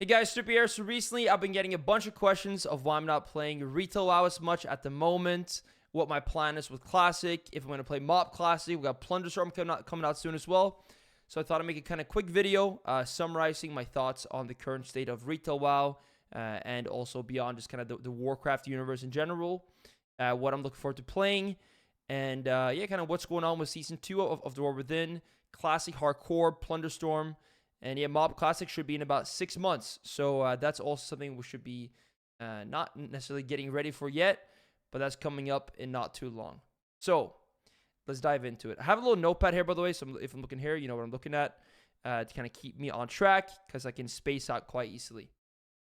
Hey guys, Snupy here. So recently I've been getting a bunch of questions of why I'm not playing Retail WoW as much at the moment, what my plan is with Classic, if I'm going to play Mob Classic. We got Plunderstorm coming out soon as well. So I thought I'd make a kind of quick video summarizing my thoughts on the current state of Retail WoW and also beyond just kind of the Warcraft universe in general, what I'm looking forward to playing, and yeah, kind of what's going on with Season 2 of The War Within, Classic Hardcore, Plunderstorm. And yeah, Mob Classic should be in about 6 months. So that's also something we should be not necessarily getting ready for yet, but that's coming up in not too long. So let's dive into it. I have a little notepad here, by the way. So if I'm looking here, you know what I'm looking at to kind of keep me on track because I can space out quite easily.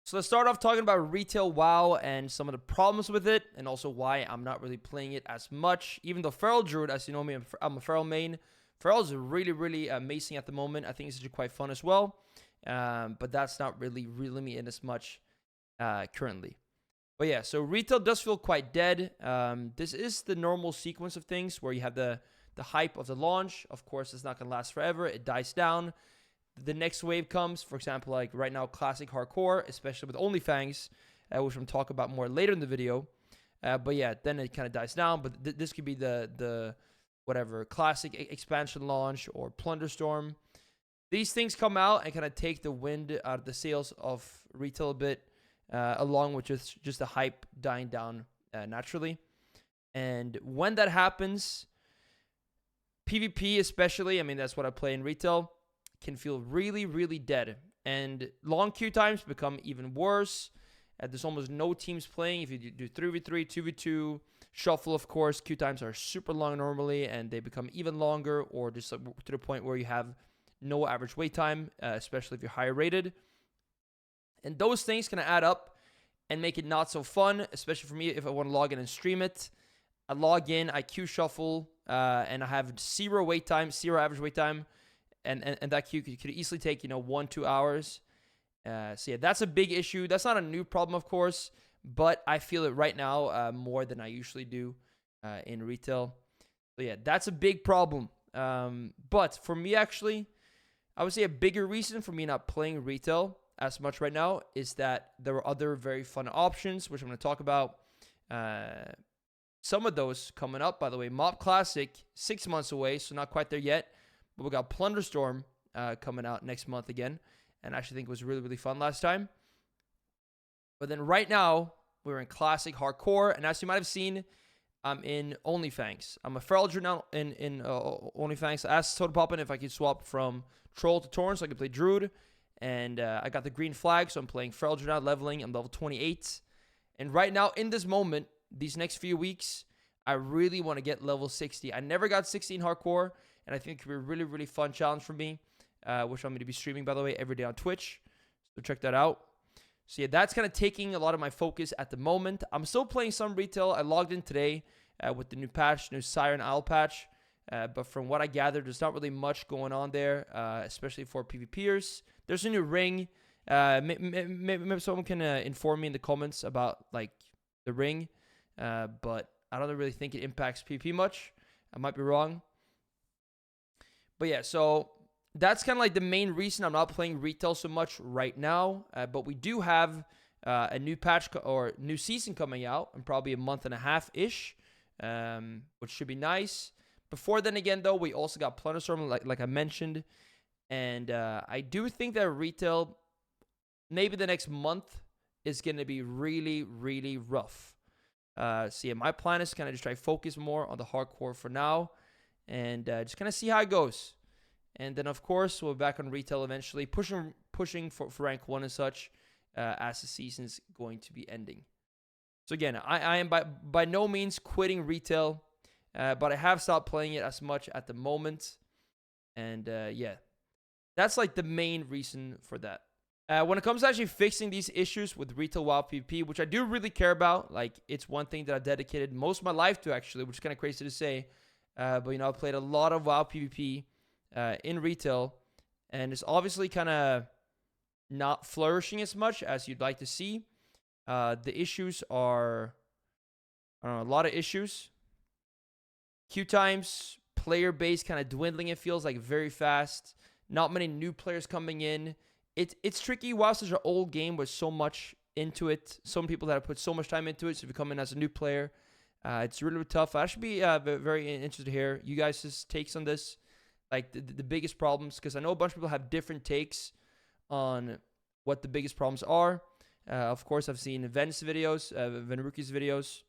So let's start off talking about Retail WoW and some of the problems with it, and also why I'm not really playing it as much. Even though Feral Druid, as you know me, I'm a Feral main. Feral is really amazing at the moment. I think it's actually quite fun as well. But that's not really reeling me in as much currently. But yeah, so Retail does feel quite dead. This is the normal sequence of things where you have the hype of the launch. Of course, it's not going to last forever. It dies down. The next wave comes, for example, like right now, Classic Hardcore, especially with OnlyFangs, which I'm talking about more later in the video. But yeah, then it kind of dies down. But this could be the whatever, Classic expansion launch or Plunderstorm. These things come out and kind of take the wind out of the sails of Retail a bit, along with just the hype dying down naturally. And when that happens, PvP especially, I mean, that's what I play in Retail, can feel really dead. And long queue times become even worse. There's almost no teams playing. If you do 3v3, 2v2, shuffle, of course, queue times are super long normally, and they become even longer, or just to the point where you have no average wait time, especially if you're higher rated. And those things can add up and make it not so fun, especially for me if I want to log in and stream it. I log in, I queue shuffle, and I have zero wait time, zero average wait time, and that queue could easily take 1-2 hours. So yeah, that's a big issue. That's not a new problem, of course, but I feel it right now more than I usually do in Retail. So yeah, that's a big problem. But for me, actually, I would say a bigger reason for me not playing Retail as much right now is that there are other very fun options, which I'm going to talk about. Some of those coming up, by the way. Mob Classic, 6 months away, so not quite there yet. But we got Plunderstorm coming out next month again. And I actually think it was really fun last time. But then right now, we're in Classic Hardcore. And as you might have seen, I'm in OnlyFangs. I'm a Feral Druid now in OnlyFangs. I asked Totepoppin if I could swap from Troll to Tauren so I could play Druid. And I got the green flag, so I'm playing Feral Druid now, leveling. I'm level 28. And right now, in this moment, these next few weeks, I really want to get level 60. I never got 60 in Hardcore. And I think it could be a really fun challenge for me. Which I'm going to be streaming, by the way, every day on Twitch. So check that out. So yeah, that's kind of taking a lot of my focus at the moment. I'm still playing some Retail. I logged in today with the new patch, new Siren Isle patch. But from what I gathered, there's not really much going on there, especially for PvPers. There's a new ring. Maybe someone can inform me in the comments about like the ring. But I don't really think it impacts PvP much. I might be wrong. But yeah, so that's kind of like the main reason I'm not playing Retail so much right now. But we do have a new patch or new season coming out in probably a month and a half-ish, which should be nice. Before then again, though, we also got Plunderstorm, like I mentioned. And I do think that Retail, maybe the next month, is going to be really rough. So yeah, my plan is to kind of just try to focus more on the Hardcore for now. And just kind of see how it goes. And then, of course, we'll be back on Retail eventually, pushing for rank 1 and such as the season's going to be ending. So again, I am by no means quitting Retail, but I have stopped playing it as much at the moment. And yeah, that's like the main reason for that. When it comes to actually fixing these issues with Retail WoW PvP, which I do really care about, like it's one thing that I've dedicated most of my life to actually, which is kind of crazy to say. But I've played a lot of WoW PvP in Retail, and it's obviously kind of not flourishing as much as you'd like to see. The issues are, I don't know, a lot of issues. Queue times, player base kind of dwindling, it feels like very fast. Not many new players coming in. it's tricky. WoW's such an old game with so much into it. So many people that have put so much time into it. So if you come in as a new player, it's really, really tough. I should be very interested to hear you guys' takes on this, like the biggest problems, because I know a bunch of people have different takes on what the biggest problems are. Of course, I've seen Ven's videos, Venruki's videos.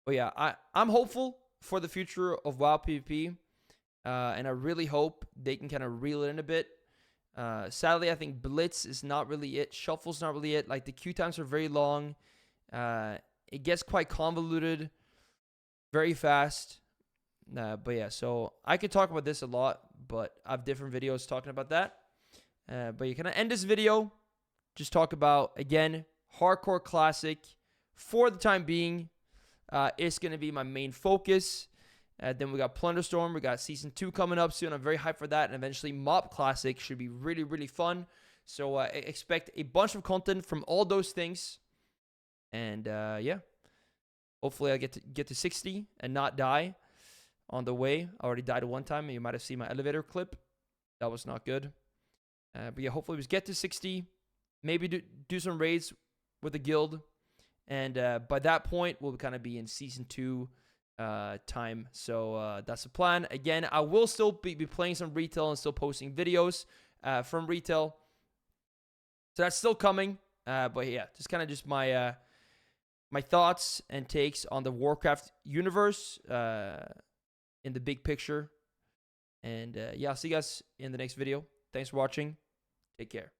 But yeah, I'm hopeful for the future of WoW PvP, and I really hope they can kind of reel it in a bit. Sadly, I think Blitz is not really it. Shuffle's not really it. Like, the queue times are very long. It gets quite convoluted very fast. But yeah, so I could talk about this a lot, but I have different videos talking about that. But you can end this video. Just talk about, again, Hardcore Classic for the time being. It's going to be my main focus. Then we got Plunderstorm. We got Season 2 coming up soon. I'm very hyped for that. And eventually Mop Classic should be really, really fun. So expect a bunch of content from all those things. And yeah, hopefully I get to 60 and not die on the way. I already died one time. You might have seen my elevator clip. That was not good. But yeah, hopefully we just get to 60. Maybe do some raids with the guild. And by that point, we'll kind of be in Season 2 time. So that's the plan. Again, I will still be playing some retail and still posting videos from retail. So that's still coming. But yeah, just my my thoughts and takes on the Warcraft universe in the big picture. And yeah, I'll see you guys in the next video. Thanks for watching. Take care.